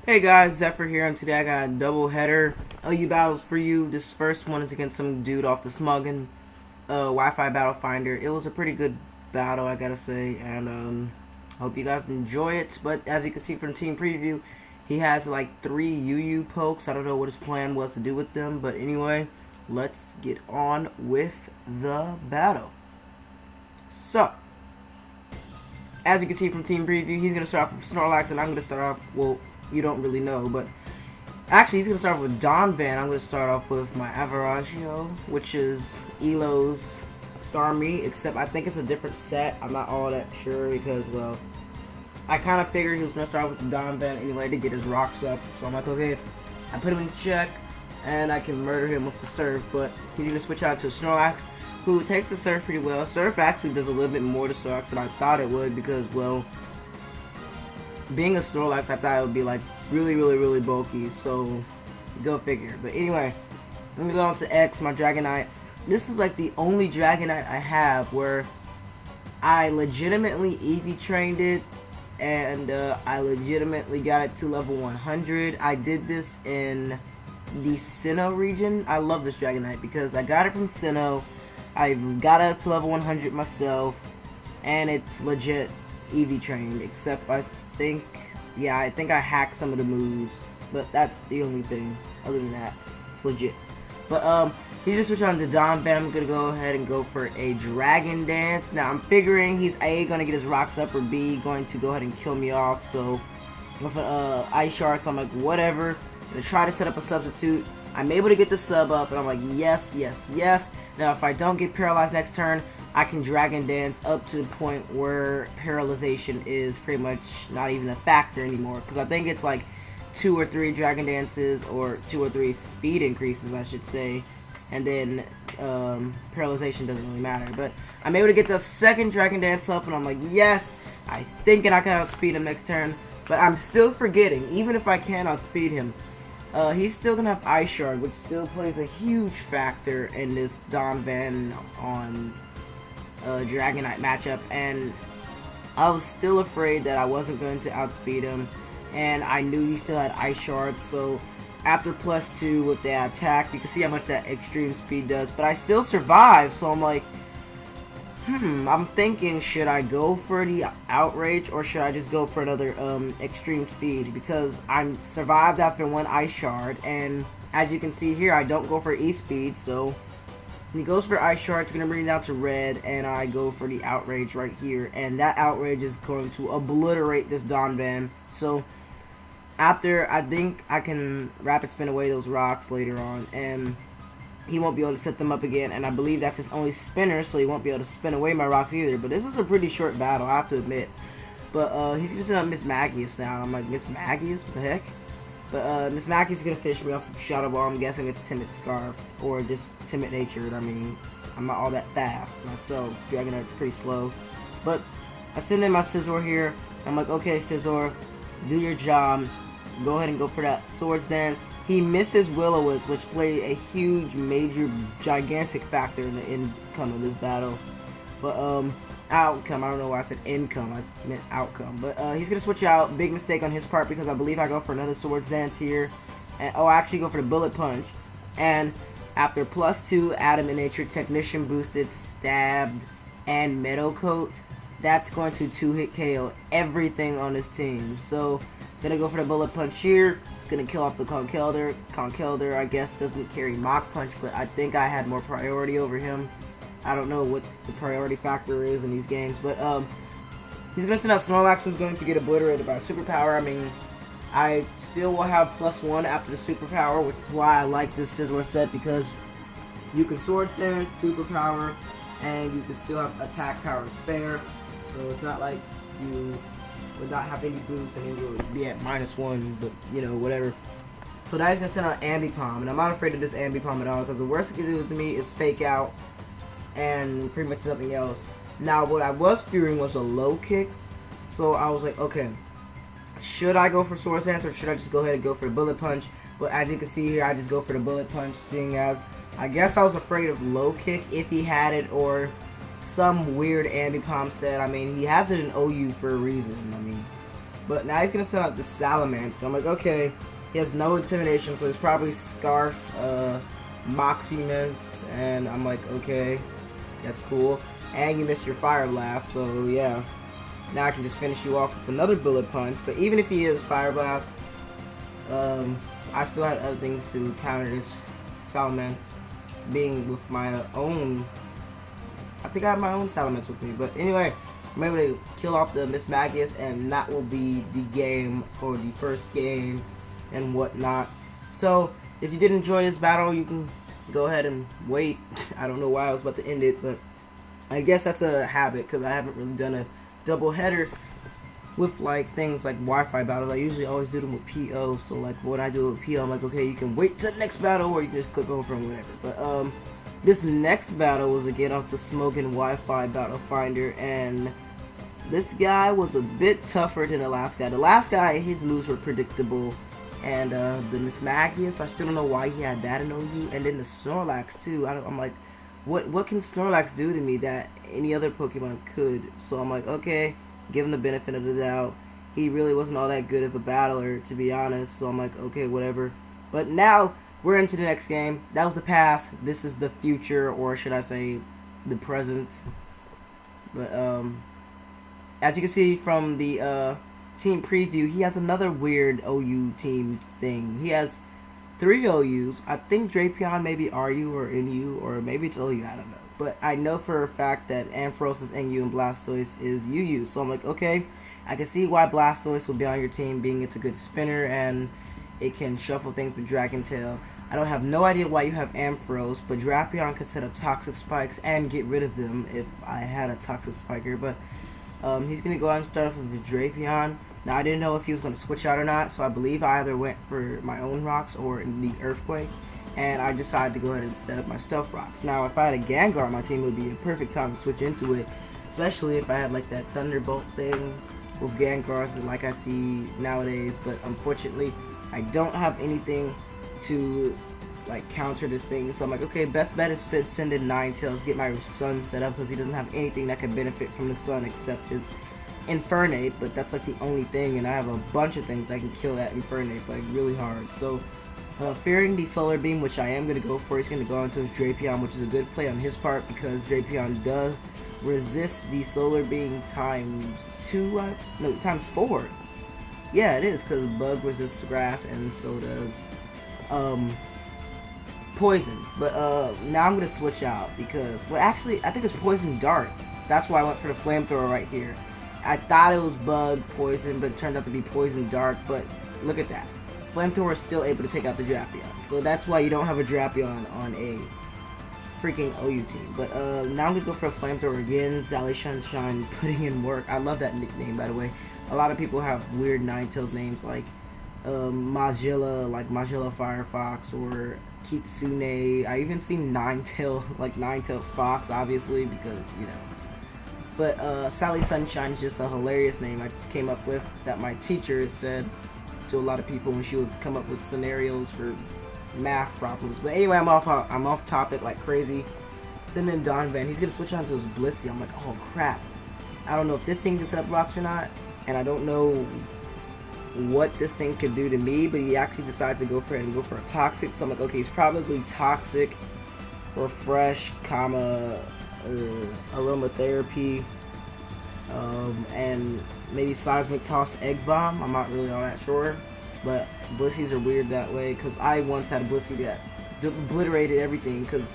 Hey guys, Zephyr here, and today I got a double header OU battles for you. This first one is against some dude off the Smuggin Wi-Fi Battle Finder. It was a pretty good battle, I gotta say, and hope you guys enjoy it. But as you can see from team preview, he has like 3 UU pokes. I don't know what his plan was to do with them, but anyway, let's get on with the battle. So, as you can see from team preview, he's gonna start off with Snorlax, and I'm gonna start off, well, you don't really know, but actually he's going to start off with Donphan. I'm going to start off with my Avaragio, which is Elo's Starmie, except I think it's a different set. I'm not all that sure because, well, I kind of figured he was going to start with Donphan anyway to get his rocks up. So I'm like, okay, I put him in check, and I can murder him with the Surf, but he's going to switch out to Snorlax, who takes the Surf pretty well. Surf actually does a little bit more to Snorlax than I thought it would because, well, being a Snorlax, I thought it would be like really bulky, so go figure. But anyway, let me go on to X, my Dragonite. This is like the only Dragonite I have where I legitimately Eevee trained it, and I legitimately got it to level 100. I did this in the Sinnoh region. I love this Dragonite because I got it from Sinnoh. I got it to level 100 myself, and it's legit Eevee trained, except I think I hacked some of the moves, but that's the only thing. Other than that, it's legit. But he just switched on to Donphan. I'm gonna go ahead and go for a Dragon Dance. Now I'm figuring he's A, gonna get his rocks up, or B, going to go ahead and kill me off. So with Ice Shard, so I'm like, whatever. I'm gonna try to set up a substitute. I'm able to get the sub up, and I'm like, yes. Now if I don't get paralyzed next turn, I can Dragon Dance up to the point where paralyzation is pretty much not even a factor anymore. Because I think it's like 2 or 3 Dragon Dances, or 2 or 3 speed increases, I should say. And then paralyzation doesn't really matter. But I'm able to get the second Dragon Dance up, and I'm like, yes, I think I can outspeed him next turn. But I'm still forgetting, even if I can outspeed him, he's still going to have Ice Shard, which still plays a huge factor in this Donphan on Dragonite matchup, and I was still afraid that I wasn't going to outspeed him, and I knew he still had Ice Shard. So after +2 with the attack, you can see how much that extreme speed does, but I still survived. So I'm like, I'm thinking, should I go for the Outrage, or should I just go for another extreme speed, because I survived after 1 Ice Shard, and as you can see here, I don't go for E-Speed, so he goes for Ice Shard. It's going to bring it down to red, and I go for the Outrage right here. And that Outrage is going to obliterate this Donphan. So, after, I think I can Rapid Spin away those rocks later on, and he won't be able to set them up again. And I believe that's his only spinner, so he won't be able to spin away my rocks either. But this was a pretty short battle, I have to admit. But he's going to send up Miss Magius now. I'm like, Miss Magius? What the heck? But Miss Mackey's gonna fish me off of Shadow Ball. I'm guessing it's Timid Scarf, or just timid natured. I mean, I'm not all that fast myself. Dragonite's pretty slow. But I send in my Scizor here. I'm like, okay, Scizor, do your job. Go ahead and go for that Swords Dance. He misses Will-O-Wisp, which played a huge, major, gigantic factor in the income of this battle. But outcome, I don't know why I said income, I meant outcome. But he's going to switch out. Big mistake on his part, because I believe I go for another Swords Dance here. And, I actually go for the Bullet Punch. And after +2 Adamant Nature, Technician boosted, Stabbed, and Meadow Coat, that's going to 2-hit KO everything on his team. So, going to go for the Bullet Punch here. It's going to kill off the Conkeldurr. Conkeldurr, I guess, doesn't carry Mach Punch, but I think I had more priority over him. I don't know what the priority factor is in these games, but he's going to send out Snorlax, who's going to get obliterated by a Superpower. I mean, I still will have +1 after the Superpower, which is why I like this Scizor set, because you can Sword Dance, Superpower, and you can still have attack power spare. So it's not like you would not have any boost and you would be at -1, but you know, whatever. So now he's going to send out Ambipom, and I'm not afraid of this Ambipom at all, because the worst it can do to me is Fake Out and pretty much nothing else. Now, what I was fearing was a low kick, so I was like, okay, should I go for Swords Dance, or should I just go ahead and go for the Bullet Punch? But as you can see here, I just go for the Bullet Punch, seeing as I guess I was afraid of low kick if he had it, or some weird Ambipom set. I mean, he has it in OU for a reason. I mean, But now he's gonna send out the Salamander. So I'm like, okay, he has no intimidation, so it's probably Scarf, Moxie Mints, and I'm like, okay, that's cool. And you missed your Fire Blast, so yeah. Now I can just finish you off with another Bullet Punch. But even if he is Fire Blast, I still had other things to counter this Salamence, being with my own. I think I have my own Salamence with me. But anyway, I'm able to kill off the Miss Magius, and that will be the game for the first game and whatnot. So if you did enjoy this battle, you can go ahead and wait. I don't know why I was about to end it, but I guess that's a habit because I haven't really done a double header with like things like Wi-Fi battles. I usually always do them with PO. So like when I do it with PO, I'm like, okay, you can wait till the next battle, or you can just click over and whatever. But this next battle was again off the Smoking Wi-Fi Battle Finder, and this guy was a bit tougher than the last guy. The last guy, his moves were predictable, and the Miss Magius, I still don't know why he had that in OU, and then the Snorlax too. I'm like, what can Snorlax do to me that any other Pokemon could? So I'm like, okay, give him the benefit of the doubt. He really wasn't all that good of a battler, to be honest. So I'm like, okay, whatever. But now we're into the next game. That was the past. This is the future, or should I say, the present. But as you can see from the team preview, he has another weird OU team thing. He has 3 OUs. I think Drapion may be RU or NU, or maybe it's OU, I don't know. But I know for a fact that Ampharos is NU and Blastoise is UU. So I'm like, okay, I can see why Blastoise will be on your team, being it's a good spinner and it can shuffle things with Dragon Tail. I don't have no idea why you have Ampharos, but Drapion could set up Toxic Spikes and get rid of them if I had a Toxic Spiker. But he's going to go ahead and start off with Drapion. Now, I didn't know if he was going to switch out or not, so I believe I either went for my own rocks or the Earthquake, and I decided to go ahead and set up my Stealth Rocks. Now, if I had a Gengar on my team, it would be a perfect time to switch into it, especially if I had like that Thunderbolt thing with Gengars like I see nowadays, but unfortunately, I don't have anything to like counter this thing, so I'm like, okay, best bet is send in Ninetales, get my Sun set up, because he doesn't have anything that can benefit from the Sun except his Infernape, but that's like the only thing, and I have a bunch of things that can kill that Infernape like really hard. So fearing the Solar Beam, which I am going to go for, he's going to go into his Drapion, which is a good play on his part because Drapion does resist the Solar Beam times 4. Yeah, it is, because Bug resists grass and so does Poison. But now I'm going to switch out because, well, actually I think it's Poison Dart. That's why I went for the Flamethrower right here. I thought it was Bug, Poison, but it turned out to be Poison Dart. But look at that. Flamethrower is still able to take out the Drapion. So that's why you don't have a Drapion on a freaking OU team. But now I'm going to go for a Flamethrower again. Sally Sunshine putting in work. I love that nickname, by the way. A lot of people have weird Ninetales names like Magilla, like Magilla Firefox, or Kitsune. I even seen Ninetail, like Ninetail Fox, obviously, because, you know. But Sally Sunshine is just a hilarious name I just came up with that my teacher said to a lot of people when she would come up with scenarios for math problems. But anyway, I'm off topic like crazy. Sending in Donovan, he's gonna switch on to his Blissey. I'm like, oh crap. I don't know if this thing can set up rocks or not, and I don't know what this thing could do to me, but he actually decides to go for it and go for a Toxic. So I'm like, okay, he's probably Toxic, Refresh, Aromatherapy, and maybe Seismic Toss, Egg Bomb. I'm not really all that sure, but Blissey's are weird that way, because I once had a Blissey that obliterated everything, because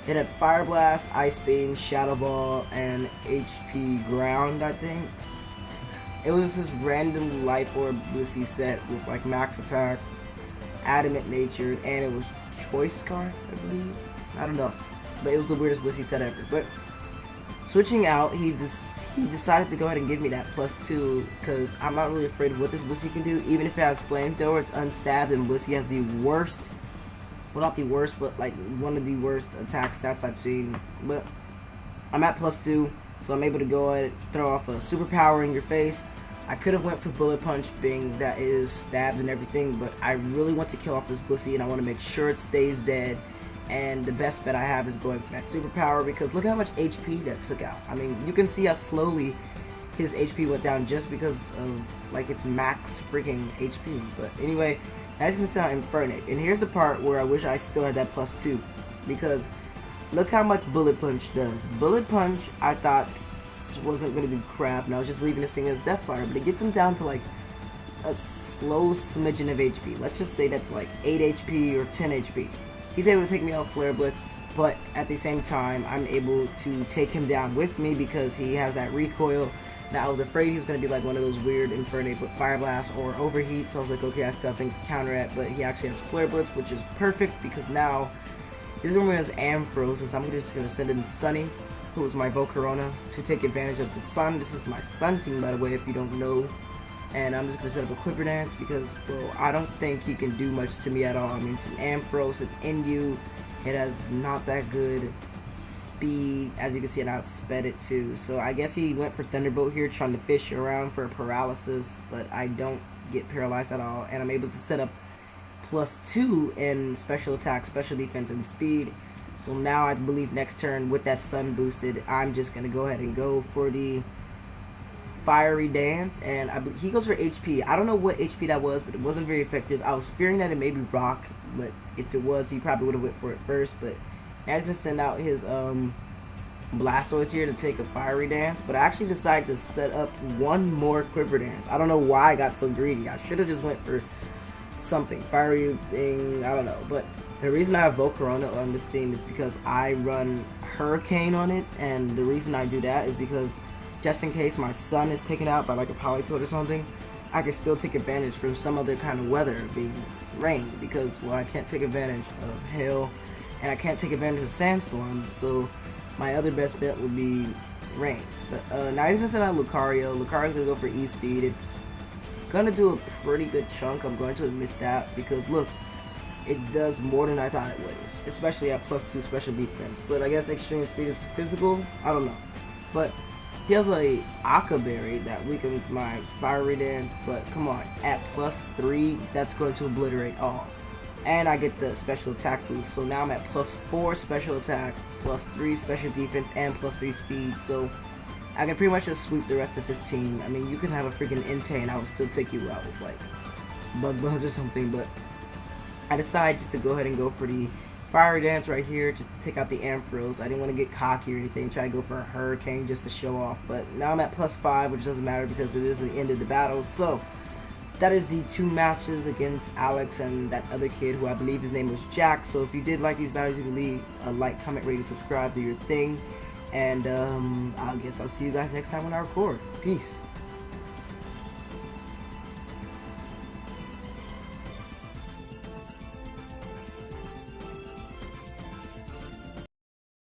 it had Fire Blast, Ice Beam, Shadow Ball, and HP Ground, I think. It was this random Life Orb Blissey set with like Max Attack, Adamant Nature, and it was Choice Scarf, I believe. I don't know. But it was the weirdest Blissey set ever. But switching out, he decided to go ahead and give me that +2, because I'm not really afraid of what this Blissey can do. Even if it has Flamethrower, it's unstabbed, and Blissey has the worst, well, not the worst, but like one of the worst attack stats I've seen. But I'm at +2, so I'm able to go ahead and throw off a Superpower in your face. I could have went for Bullet Punch, being that it is stabbed and everything, but I really want to kill off this Blissey, and I want to make sure it stays dead. And the best bet I have is going for that Superpower, because look how much HP that took out. I mean, you can see how slowly his HP went down just because of like its max freaking HP. But anyway, that's gonna sound Infernate. And here's the part where I wish I still had that +2, because look how much Bullet Punch does. Bullet Punch I thought wasn't gonna be crap, and I was just leaving this thing as Death Fire, but it gets him down to like a slow smidgen of HP. Let's just say that's like 8 HP or 10 HP. He's able to take me out Flare Blitz, but at the same time I'm able to take him down with me because he has that recoil. Now I was afraid he was going to be like one of those weird Infernate with Fire Blast or Overheat, so I was like, okay, I still have things to counter it, but he actually has Flare Blitz, which is perfect because now his room has Ampharos, so I'm just going to send in Sunny, who is my volcarona, to take advantage of the sun. This is my sun team, by the way, if you don't know. And I'm just going to set up a Quiver Dance because, bro, I don't think he can do much to me at all. I mean, it's an Ampharos, it's in you, it has not that good speed. As you can see, it outsped it too. So I guess he went for Thunderbolt here, trying to fish around for a paralysis, but I don't get paralyzed at all. And I'm able to set up +2 in special attack, special defense, and speed. So now I believe next turn with that sun boosted, I'm just going to go ahead and go for the Fiery Dance, and he goes for HP. I don't know what HP that was, but it wasn't very effective. I was fearing that it may be Rock, but if it was, he probably would have went for it first. But I just send out his Blastoise here to take a Fiery Dance, but I actually decided to set up one more Quiver Dance. I don't know why I got so greedy. I should have just went for something fiery thing, I don't know. But the reason I have Volcarona on this team is because I run Hurricane on it, and the reason I do that is because just in case my sun is taken out by like a Politoed or something, I can still take advantage from some other kind of weather, being rain, because, well, I can't take advantage of hail, and I can't take advantage of sandstorm, so my other best bet would be rain. But now he's gonna send out Lucario. Lucario's gonna go for E-Speed. It's gonna do a pretty good chunk, I'm going to admit that, because look, it does more than I thought it would, especially at +2 special defense. But I guess Extreme Speed is physical, I don't know. But he has a Aqua Berry that weakens my Fiery Dance, but come on, at +3, that's going to obliterate all. And I get the special attack boost, so now I'm at +4 special attack, +3 special defense, and +3 speed, so I can pretty much just sweep the rest of this team. I mean, you can have a freaking Entei and I would still take you out with like Bug Buzz or something, but I decided just to go ahead and go for the Fiery Dance right here, just to take out the Ampharos. I didn't want to get cocky or anything, try to go for a Hurricane just to show off, but now I'm at +5, which doesn't matter because it is the end of the battle. So that is the 2 matches against Alex and that other kid who I believe his name was Jack. So if you did like these battles, you can leave a like, comment, rate, and subscribe, do your thing. And I guess I'll see you guys next time when I record. Peace.